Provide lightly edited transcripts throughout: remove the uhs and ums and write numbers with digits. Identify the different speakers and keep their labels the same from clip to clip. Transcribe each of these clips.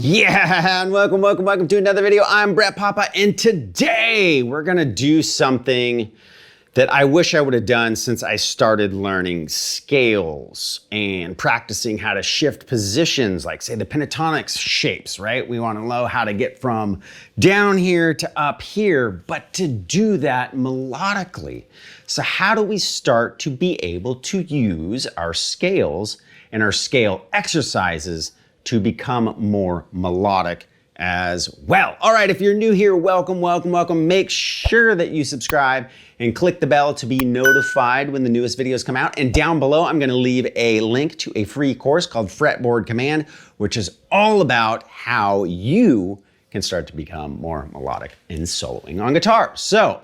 Speaker 1: Yeah, and welcome to another video. I'm Brett Papa, and today we're gonna do something that I wish I would have done since I started learning scales and practicing how to shift positions, like say the pentatonic shapes, right? We wanna know how to get from down here to up here, but to do that melodically. So how do we start to be able to use our scales and our scale exercises to become more melodic as well? All right, if you're new here, welcome. Make sure that you subscribe and click the bell to be notified when the newest videos come out. And down below, I'm gonna leave a link to a free course called Fretboard Command, which is all about how you can start to become more melodic in soloing on guitar. So,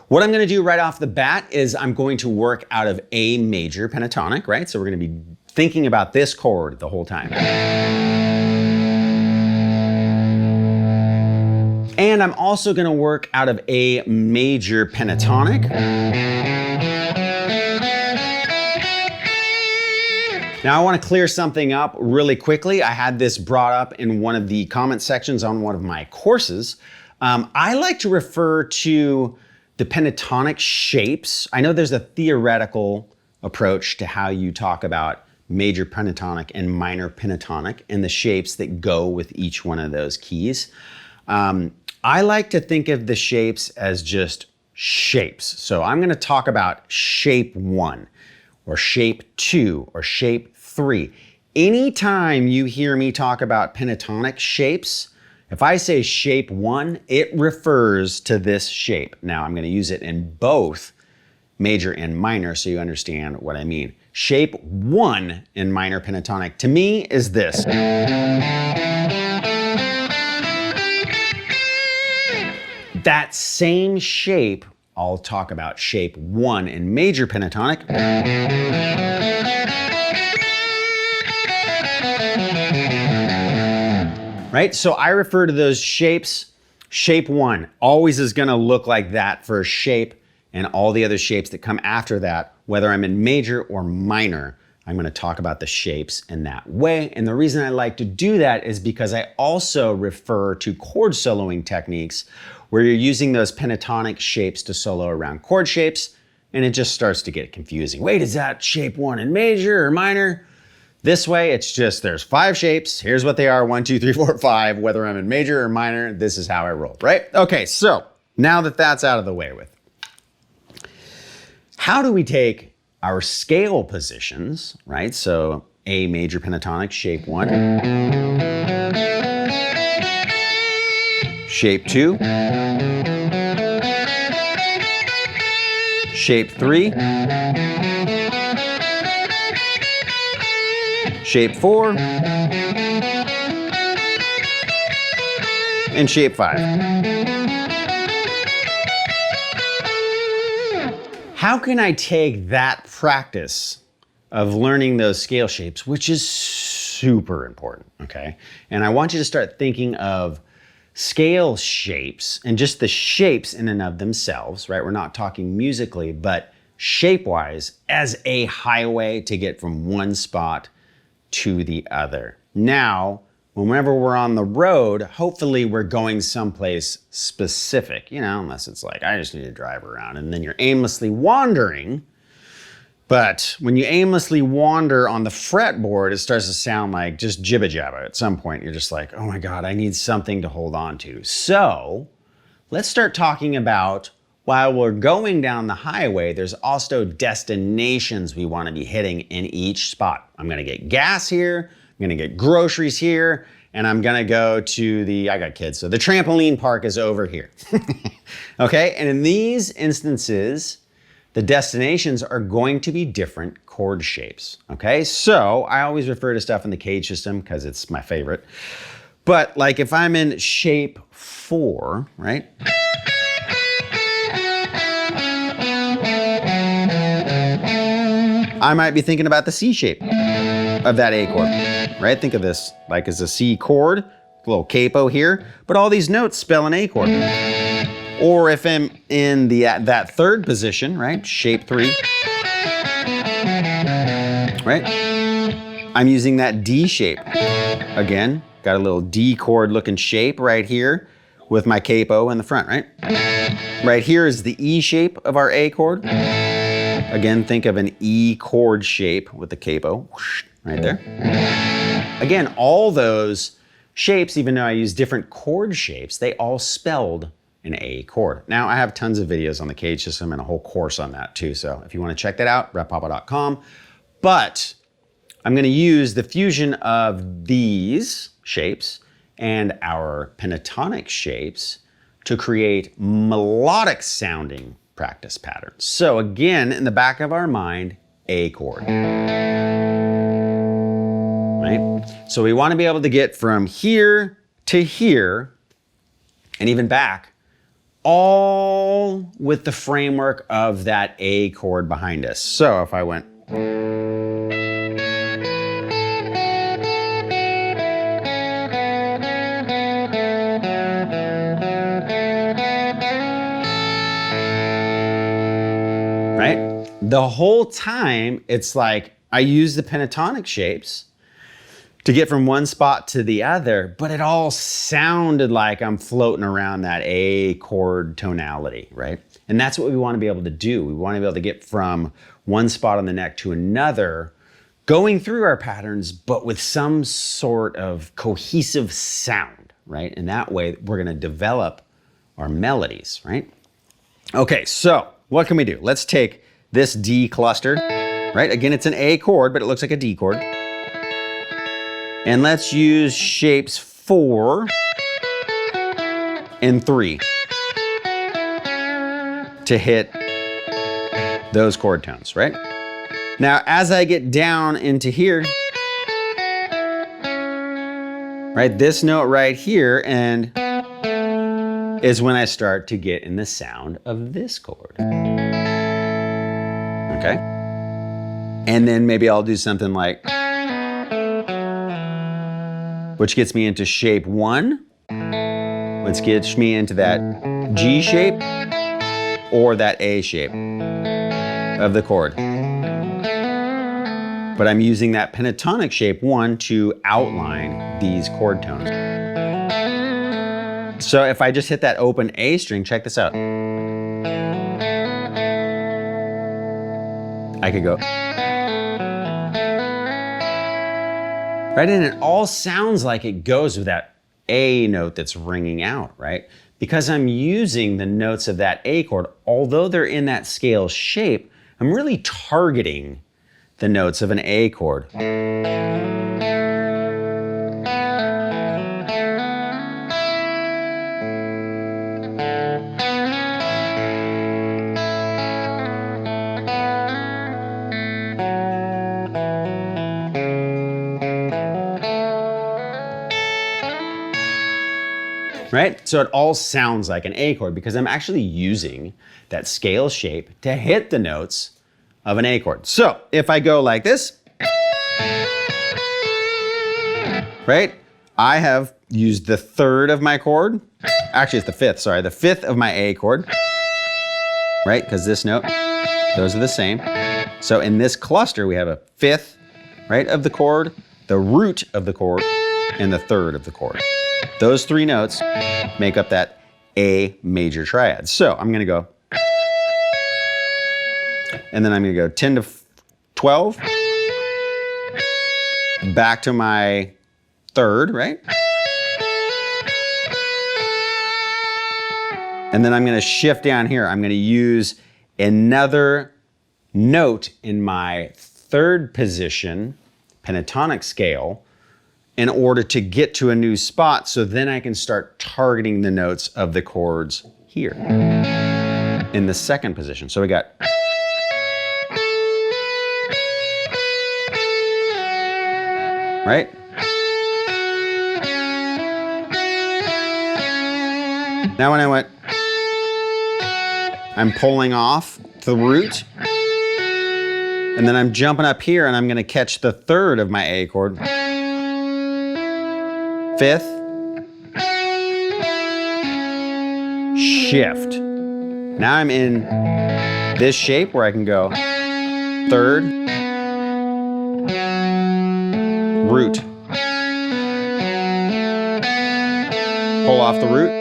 Speaker 1: what I'm gonna do right off the bat is I'm going to work out of A major pentatonic, right? So we're gonna be thinking about this chord the whole time. And I'm also gonna work out of A major pentatonic. Now I wanna clear something up really quickly. I had this brought up in one of the comment sections on one of my courses. I like to refer to the pentatonic shapes. I know there's a theoretical approach to how you talk about major pentatonic and minor pentatonic and the shapes that go with each one of those keys. I like to think of the shapes as just shapes. So I'm gonna talk about shape 1 or shape 2 or shape 3. Anytime you hear me talk about pentatonic shapes, if I say shape 1, it refers to this shape. Now I'm gonna use it in both major and minor so you understand what I mean. Shape 1 in minor pentatonic to me is this. That same shape, I'll talk about shape 1 in major pentatonic. Right, so I refer to those shapes. Shape 1 always is gonna look like that for a shape, and all the other shapes that come after that, whether I'm in major or minor, I'm gonna talk about the shapes in that way. And the reason I like to do that is because I also refer to chord soloing techniques where you're using those pentatonic shapes to solo around chord shapes, and it just starts to get confusing. Wait, is that shape 1 in major or minor? This way, it's just there's 5 shapes. Here's what they are, 1, 2, 3, 4, 5. Whether I'm in major or minor, this is how I roll, right? Okay, so now that that's out of the way with, how do we take our scale positions, right? So A major pentatonic, shape 1. Shape 2. Shape 3. Shape 4. And shape 5. How can I take that practice of learning those scale shapes, which is super important, okay? And I want you to start thinking of scale shapes and just the shapes in and of themselves, right? We're not talking musically, but shape-wise as a highway to get from one spot to the other. Now, whenever we're on the road, hopefully we're going someplace specific, you know, unless it's like, I just need to drive around and then you're aimlessly wandering. But when you aimlessly wander on the fretboard, it starts to sound like just jibba jabba. At some point, you're just like, oh my God, I need something to hold on to. So let's start talking about, while we're going down the highway, there's also destinations we want to be hitting in each spot. I'm gonna get gas here, I'm gonna get groceries here, and I'm gonna go to the, I got kids, so the trampoline park is over here. Okay, and in these instances, the destinations are going to be different chord shapes, okay? So I always refer to stuff in the cage system because it's my favorite. But like if I'm in shape 4, right? I might be thinking about the C shape of that A chord, right? Think of this like as a C chord, a little capo here, but all these notes spell an A chord. Or if I'm in that third position, right? Shape 3, right? I'm using that D shape. Again, got a little D chord looking shape right here with my capo in the front, right? Right here is the E shape of our A chord. Again, think of an E chord shape with the capo, right there. Again, all those shapes, even though I use different chord shapes, they all spelled an A chord. Now, I have tons of videos on the cage system and a whole course on that too. So if you want to check that out, reppapa.com. But I'm going to use the fusion of these shapes and our pentatonic shapes to create melodic sounding practice patterns. So again, in the back of our mind, A chord, right? So we want to be able to get from here to here and even back, all with the framework of that A chord behind us. So if I went, right? The whole time, it's like I use the pentatonic shapes to get from one spot to the other, but it all sounded like I'm floating around that A chord tonality, right? And that's what we want to be able to do. We want to be able to get from one spot on the neck to another, going through our patterns, but with some sort of cohesive sound, right? And that way we're going to develop our melodies, right? Okay, so what can we do? Let's take this D cluster, right? Again, it's an A chord, but it looks like a D chord. And let's use shapes 4 and 3 to hit those chord tones, right? Now, as I get down into here, right, this note right here, and is when I start to get in the sound of this chord. Okay? And then maybe I'll do something like, which gets me into shape 1, which gets me into that G shape or that A shape of the chord. But I'm using that pentatonic shape 1 to outline these chord tones. So if I just hit that open A string, check this out. I could go. Right, and it all sounds like it goes with that A note that's ringing out, right? Because I'm using the notes of that A chord, although they're in that scale shape, I'm really targeting the notes of an A chord. Right? So it all sounds like an A chord because I'm actually using that scale shape to hit the notes of an A chord. So if I go like this, right? I have used the third of my chord. Actually, it's the fifth, sorry. The fifth of my A chord, right? Because this note, those are the same. So in this cluster, we have a fifth, right, of the chord, the root of the chord, and the third of the chord. Those three notes make up that A major triad. So I'm going to go, and then I'm going to go 10 to 12, back to my third, right? And then I'm going to shift down here. I'm going to use another note in my third position pentatonic scale in order to get to a new spot, so then I can start targeting the notes of the chords here in the second position. So we got, right? Now when I went, I'm pulling off the root, And then I'm jumping up here and I'm gonna catch the third of my A chord. Fifth, shift. Now I'm in this shape where I can go third, root. Pull off the root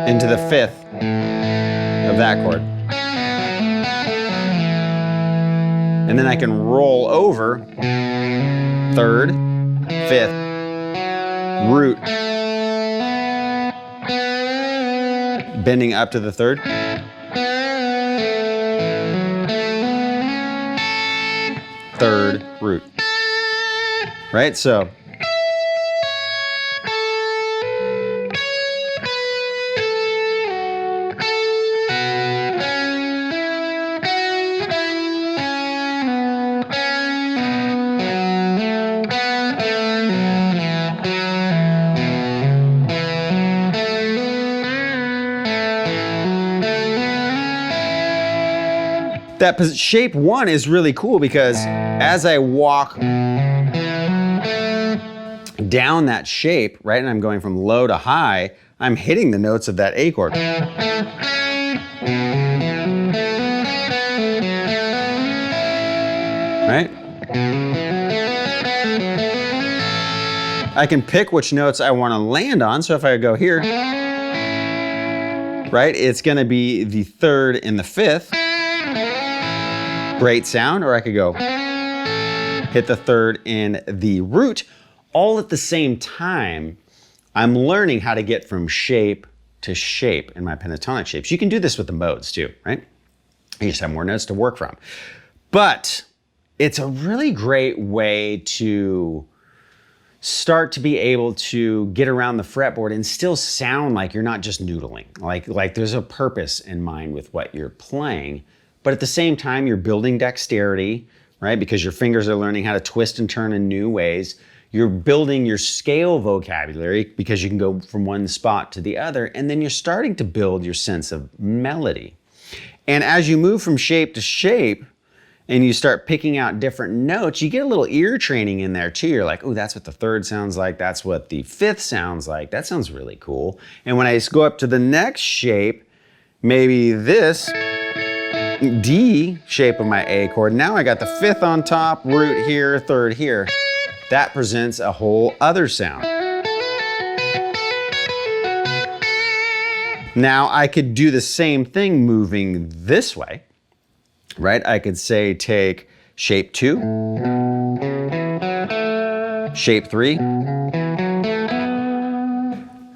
Speaker 1: into the fifth of that chord. And then I can roll over third, fifth, root, bending up to the third. Third, root. Right? So that shape one is really cool because as I walk down that shape, right, and I'm going from low to high, I'm hitting the notes of that A chord. Right? I can pick which notes I want to land on, so if I go here, right, it's going to be the third and the fifth. Great sound, or I could go hit the third in the root. All at the same time, I'm learning how to get from shape to shape in my pentatonic shapes. You can do this with the modes too, right? You just have more notes to work from. But it's a really great way to start to be able to get around the fretboard and still sound like you're not just noodling. Like there's a purpose in mind with what you're playing. But at the same time, you're building dexterity, right? Because your fingers are learning how to twist and turn in new ways. You're building your scale vocabulary because you can go from one spot to the other. And then you're starting to build your sense of melody. And as you move from shape to shape and you start picking out different notes, you get a little ear training in there too. You're like, oh, that's what the third sounds like. That's what the fifth sounds like. That sounds really cool. And when I go up to the next shape, maybe this D shape of my A chord. Now I got the fifth on top, root here, third here. That presents a whole other sound. Now I could do the same thing moving this way, right? I could say take shape 2, shape 3,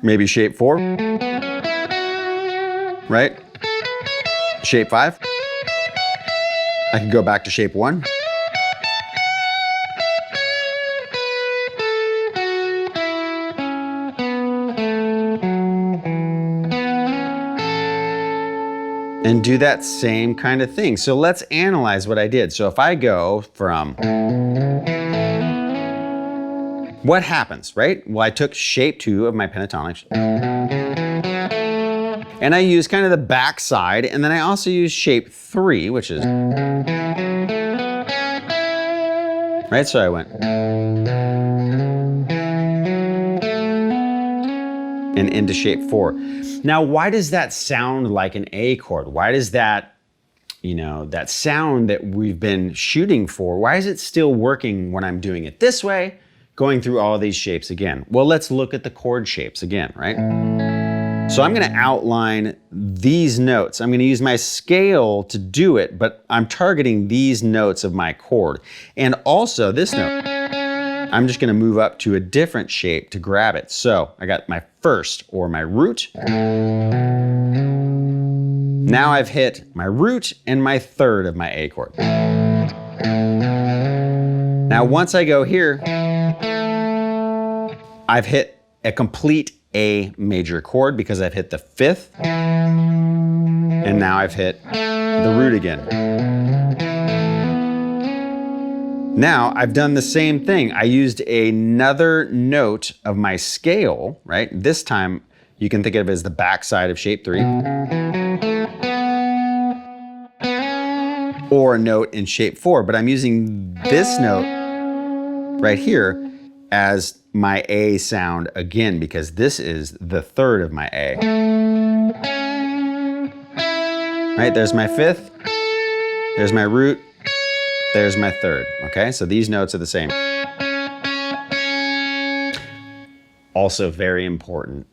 Speaker 1: maybe shape 4, right? Shape 5. I can go back to shape 1. And do that same kind of thing. So let's analyze what I did. So if I go from, what happens, right? Well, I took shape 2 of my pentatonic, and I used kind of the back side, and then I also used shape 3, which is, right? So I went, and into shape 4. Now, why does that sound like an A chord? Why does that, that sound that we've been shooting for, why is it still working when I'm doing it this way, going through all of these shapes again? Well, let's look at the chord shapes again, right? So I'm going to outline these notes. I'm going to use my scale to do it, but I'm targeting these notes of my chord. And also this note, I'm just going to move up to a different shape to grab it. So I got my first, or my root. Now I've hit my root and my third of my A chord. Now once I go here, I've hit a complete A major chord because I've hit the fifth, and now I've hit the root again. Now I've done the same thing. I used another note of my scale, right? This time you can think of it as the back side of shape 3. or a note in shape 4, but I'm using this note right here as my A sound again, because this is the third of my A. Right, there's my fifth, there's my root, there's my third, okay? So these notes are the same. Also very important,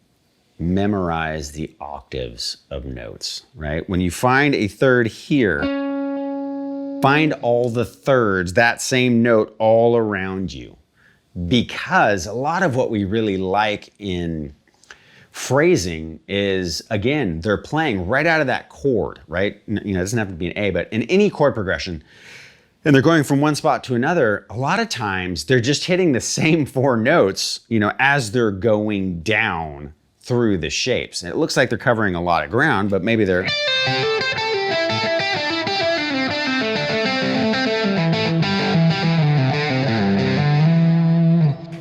Speaker 1: memorize the octaves of notes, right? When you find a third here, find all the thirds, that same note all around you. Because a lot of what we really like in phrasing is, again, they're playing right out of that chord, right? You know, it doesn't have to be an A, but in any chord progression, and they're going from one spot to another, a lot of times they're just hitting the same 4 notes, you know, as they're going down through the shapes. And it looks like they're covering a lot of ground, but maybe they're...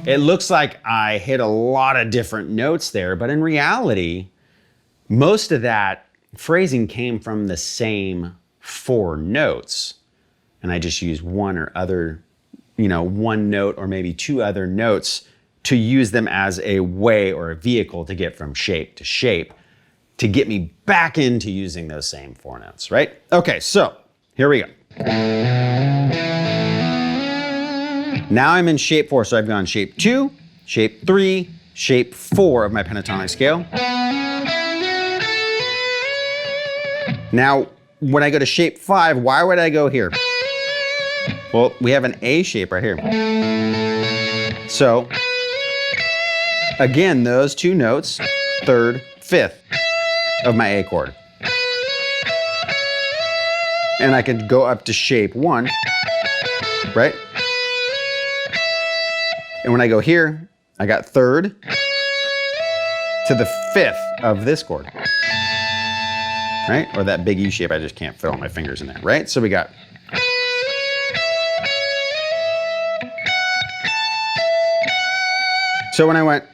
Speaker 1: It looks like I hit a lot of different notes there, but in reality, most of that phrasing came from the same 4 notes. And I just used one or other, you know, one note or maybe 2 other notes to use them as a way or a vehicle to get from shape to shape to get me back into using those same 4 notes, right? Okay, so here we go. Now I'm in shape 4, so I've gone shape 2, shape 3, shape 4 of my pentatonic scale. Now, when I go to shape 5, why would I go here? Well, we have an A shape right here. So, again, those 2 notes, 3rd, 5th of my A chord. And I can go up to shape 1, right? And when I go here, I got 3rd to the 5th of this chord, right? Or that big E shape, I just can't fit all my fingers in there, right? So we got... So when I went...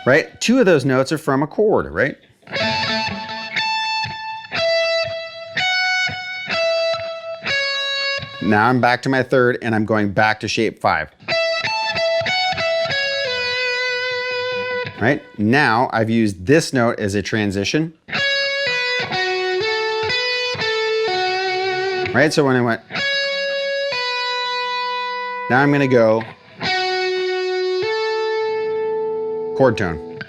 Speaker 1: Right? 2 of those notes are from a chord, right? Now I'm back to my 3rd and I'm going back to shape 5. Right? Now I've used this note as a transition. Right? So when I went... Now I'm going to go chord tone.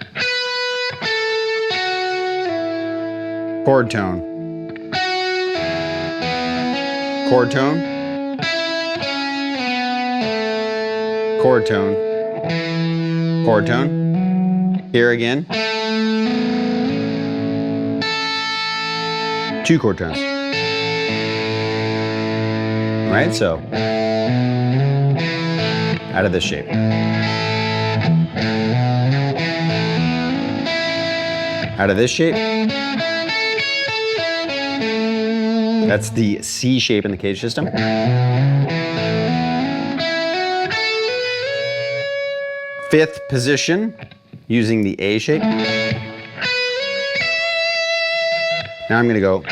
Speaker 1: Chord tone. Chord tone. Chord tone, chord tone, here again, 2 chord tones, right? So, out of this shape. Out of this shape, that's the C shape in the cage system. Fifth position, using the A shape. Now I'm gonna go.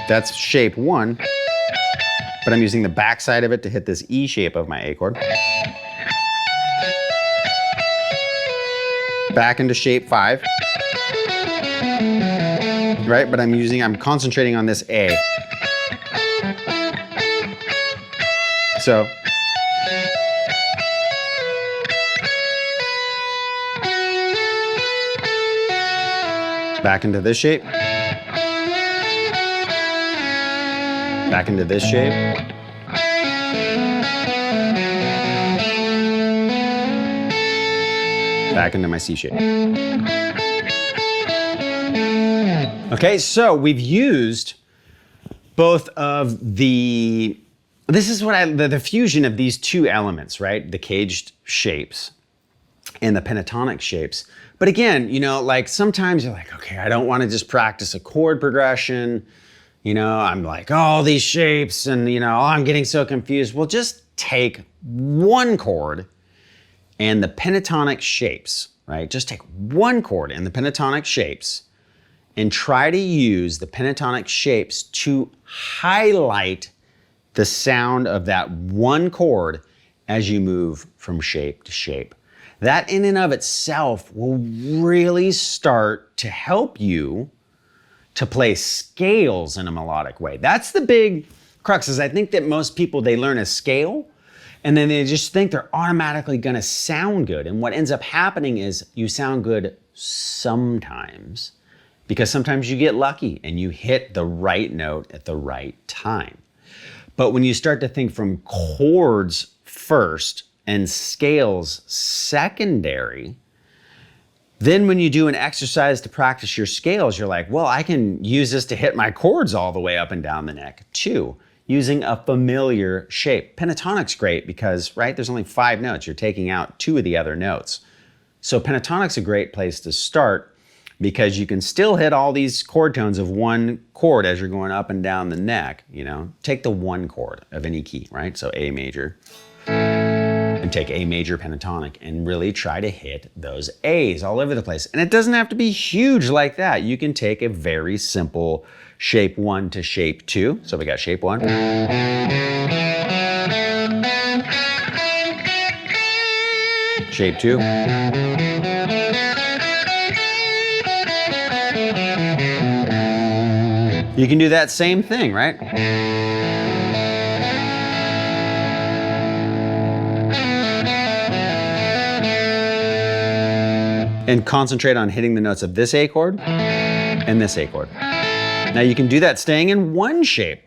Speaker 1: That's shape 1, but I'm using the back side of it to hit this E shape of my A chord. Back into shape 5. Right, but I'm concentrating on this A. So, back into this shape, back into this shape, back into my C shape. Okay, so we've used both of the, this is what the fusion of these 2 elements, right? The caged shapes and the pentatonic shapes. But again, you know, like sometimes you're like, okay, I don't want to just practice a chord progression. You know, I'm like, all these shapes and, you know, I'm getting so confused. Well, just take one chord and the pentatonic shapes right? Just take one chord in the pentatonic shapes and try to use the pentatonic shapes to highlight the sound of that one chord as you move from shape to shape. That in and of itself will really start to help you to play scales in a melodic way. That's the big crux, is I think that most people, they learn a scale and then they just think they're automatically gonna sound good. And what ends up happening is you sound good sometimes, because sometimes you get lucky and you hit the right note at the right time. But when you start to think from chords first and scales secondary, then when you do an exercise to practice your scales, you're like, well, I can use this to hit my chords all the way up and down the neck too, using a familiar shape. Pentatonic's great because, right, there's only 5 notes. You're taking out 2 of the other notes. So pentatonic's a great place to start, because you can still hit all these chord tones of one chord as you're going up and down the neck, you know. Take the one chord of any key, right? So A major, and take A major pentatonic and really try to hit those A's all over the place. And it doesn't have to be huge like that. You can take a very simple shape 1 to shape 2. So we got shape 1. Shape 2. You can do that same thing, right? And concentrate on hitting the notes of this A chord and this A chord. Now you can do that staying in one shape.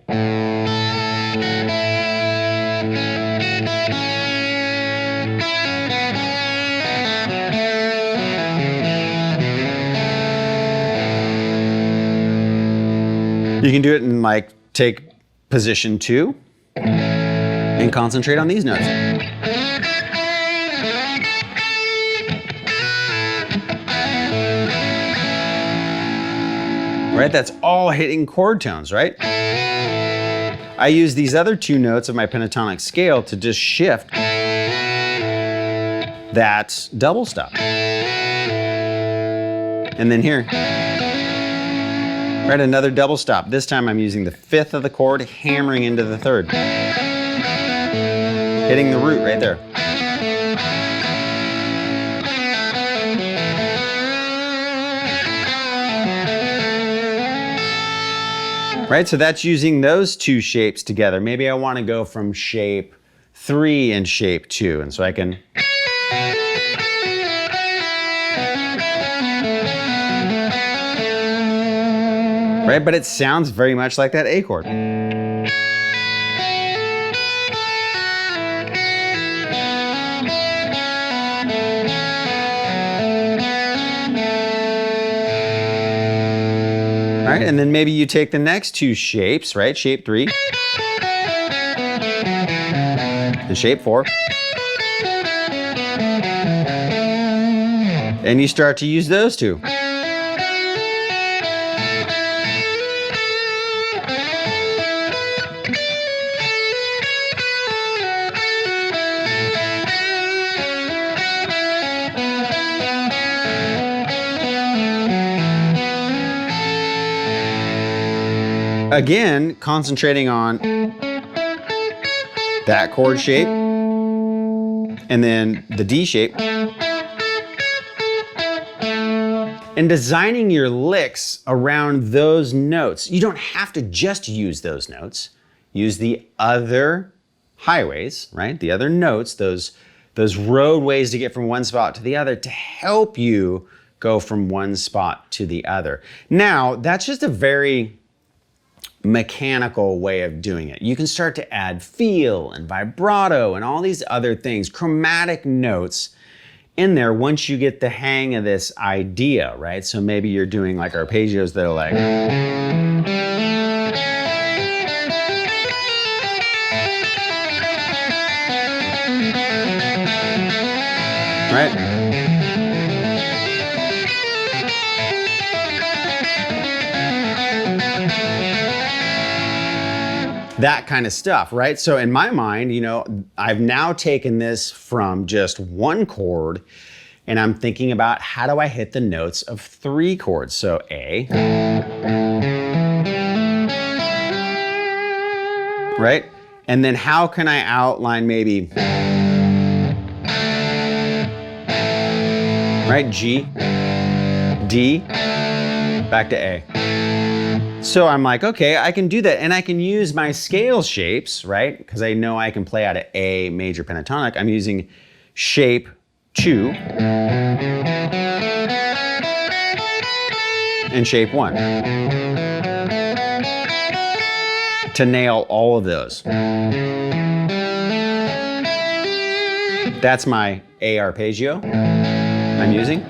Speaker 1: You can do it in, like, take position 2 and concentrate on these notes. Right, that's all hitting chord tones, right? I use these other 2 notes of my pentatonic scale to just shift that double stop. And then here. Right, another double stop. This time I'm using the 5th of the chord, hammering into the 3rd. Hitting the root right there. Right, so that's using those 2 shapes together. Maybe I want to go from shape 3 and shape 2, and so I can... Right, but it sounds very much like that A chord. All right, and then maybe you take the next 2 shapes, right? Shape 3 and shape 4. And you start to use those 2. Again, concentrating on that chord shape and then the D shape. And designing your licks around those notes. You don't have to just use those notes. Use the other highways, right? The other notes, those roadways to get from one spot to the other to help you go from one spot to the other. Now, that's just a very mechanical way of doing it. You can start to add feel and vibrato and all these other things, chromatic notes in there once you get the hang of this idea, right? So maybe you're doing like arpeggios that are like... Right? That kind of stuff, right? So in my mind, you know, I've now taken this from just one chord and I'm thinking about how do I hit the notes of 3 chords. So A, right? And then how can I outline maybe, right, G, D, back to A. So I'm like, okay, I can do that. And I can use my scale shapes, right? Because I know I can play out of A major pentatonic. I'm using shape 2 and shape 1 to nail all of those. That's my A arpeggio I'm using.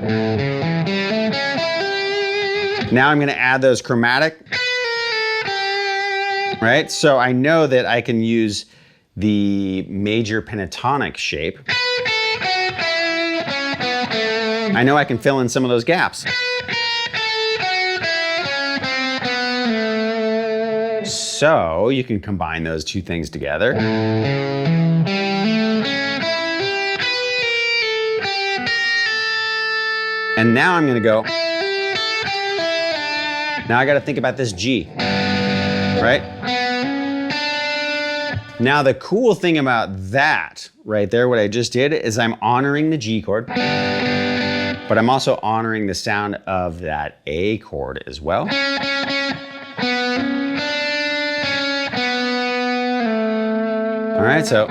Speaker 1: Now I'm gonna add those chromatic, right? So I know that I can use the major pentatonic shape. I know I can fill in some of those gaps. So you can combine those two things together. And now I'm gonna go, now I gotta think about this G, right? Now the cool thing about that right there, what I just did, is I'm honoring the G chord, but I'm also honoring the sound of that A chord as well. All right, so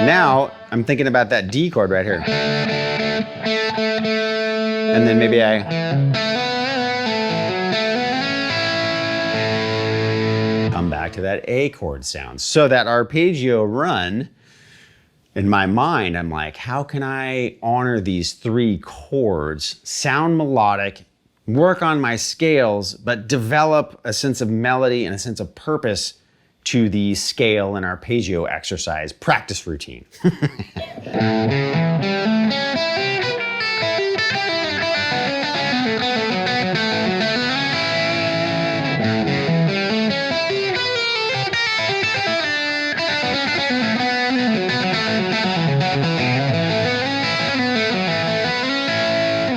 Speaker 1: now I'm thinking about that D chord right here. And then maybe I come back to that A chord sound. So that arpeggio run, in my mind, I'm like, how can I honor these 3 chords, sound melodic, work on my scales, but develop a sense of melody and a sense of purpose to the scale and arpeggio exercise practice routine.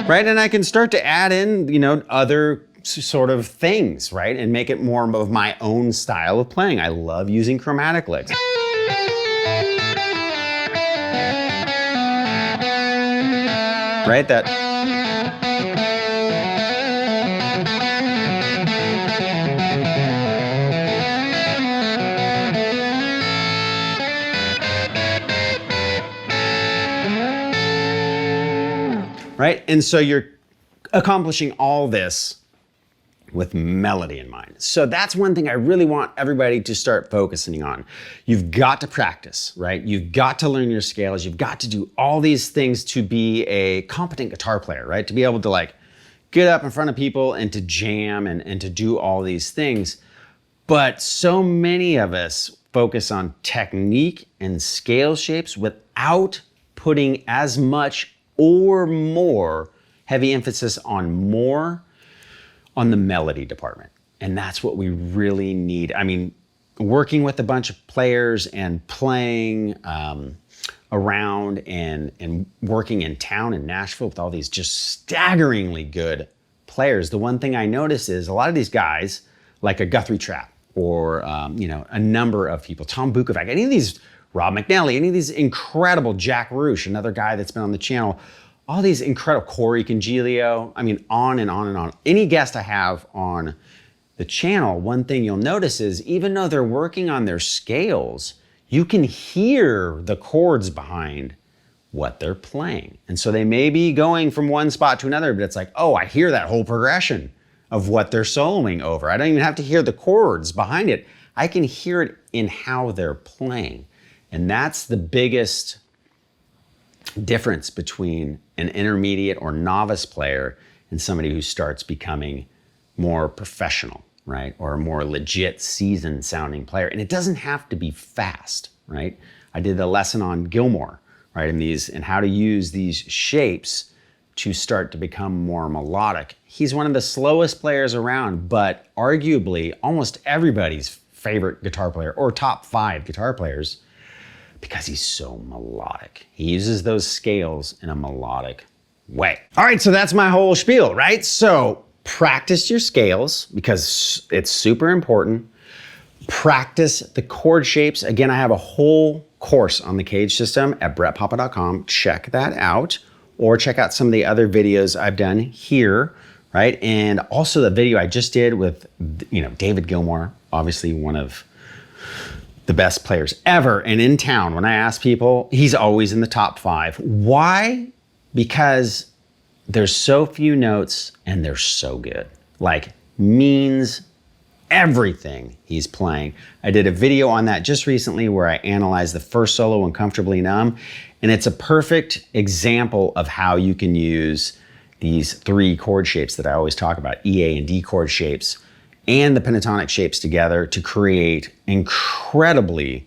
Speaker 1: Right, and I can start to add in, you know, other sort of things, right? And make it more of my own style of playing. I love using chromatic licks. Right, that. Right, and so you're accomplishing all this with melody in mind. So that's one thing I really want everybody to start focusing on. You've got to practice, right? You've got to learn your scales. You've got to do all these things to be a competent guitar player, right? To be able to like get up in front of people and to jam and to do all these things. But so many of us focus on technique and scale shapes without putting as much or more heavy emphasis on the melody department. And that's what we really need. I mean, working with a bunch of players and playing around and working in town in Nashville with all these just staggeringly good players, the one thing I notice is a lot of these guys, like a Guthrie Trapp or you know, a number of people, Tom Bukovac, any of these, Rob McNally, any of these incredible, Jack Roosh, another guy that's been on the channel, all these incredible, Corey Congilio, I mean, on and on and on. Any guest I have on the channel, one thing you'll notice is even though they're working on their scales, you can hear the chords behind what they're playing. And so they may be going from one spot to another, but it's like, oh, I hear that whole progression of what they're soloing over. I don't even have to hear the chords behind it. I can hear it in how they're playing. And that's the biggest difference between an intermediate or novice player and somebody who starts becoming more professional, right? Or a more legit seasoned sounding player. And it doesn't have to be fast, right? I did a lesson on Gilmore, right? And how to use these shapes to start to become more melodic. He's one of the slowest players around, but arguably almost everybody's favorite guitar player or top 5 guitar players. because he's so melodic. He uses those scales in a melodic way. All right, so that's my whole spiel, right? So practice your scales because it's super important. Practice the chord shapes. Again, I have a whole course on the cage system at brettpapa.com. Check that out, or check out some of the other videos I've done here, right? And also the video I just did with, David Gilmour, obviously one of the best players ever and in town. When I ask people, he's always in the top 5. Why? Because there's so few notes and they're so good. Like, means everything he's playing. I did a video on that just recently where I analyzed the first solo, Uncomfortably Numb, and it's a perfect example of how you can use these 3 chord shapes that I always talk about, E, A, and D chord shapes, and the pentatonic shapes together to create incredibly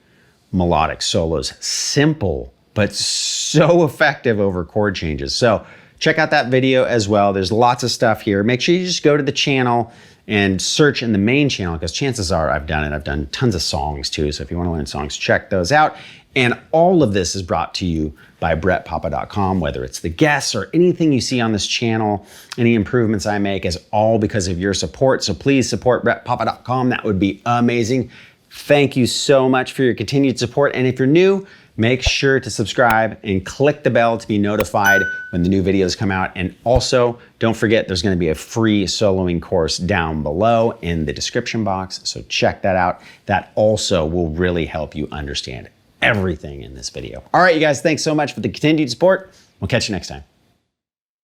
Speaker 1: melodic solos. Simple, but so effective over chord changes. So check out that video as well. There's lots of stuff here. Make sure you just go to the channel and search in the main channel, because chances are I've done it. I've done tons of songs too. So if you want to learn songs, check those out. And all of this is brought to you by brettpapa.com, whether it's the guests or anything you see on this channel, any improvements I make is all because of your support. So please support brettpapa.com. That would be amazing. Thank you so much for your continued support. And if you're new, make sure to subscribe and click the bell to be notified when the new videos come out. And also, don't forget, there's going to be a free soloing course down below in the description box. So check that out. That also will really help you understand everything in this video. All right, you guys, thanks so much for the continued support. We'll catch you next time.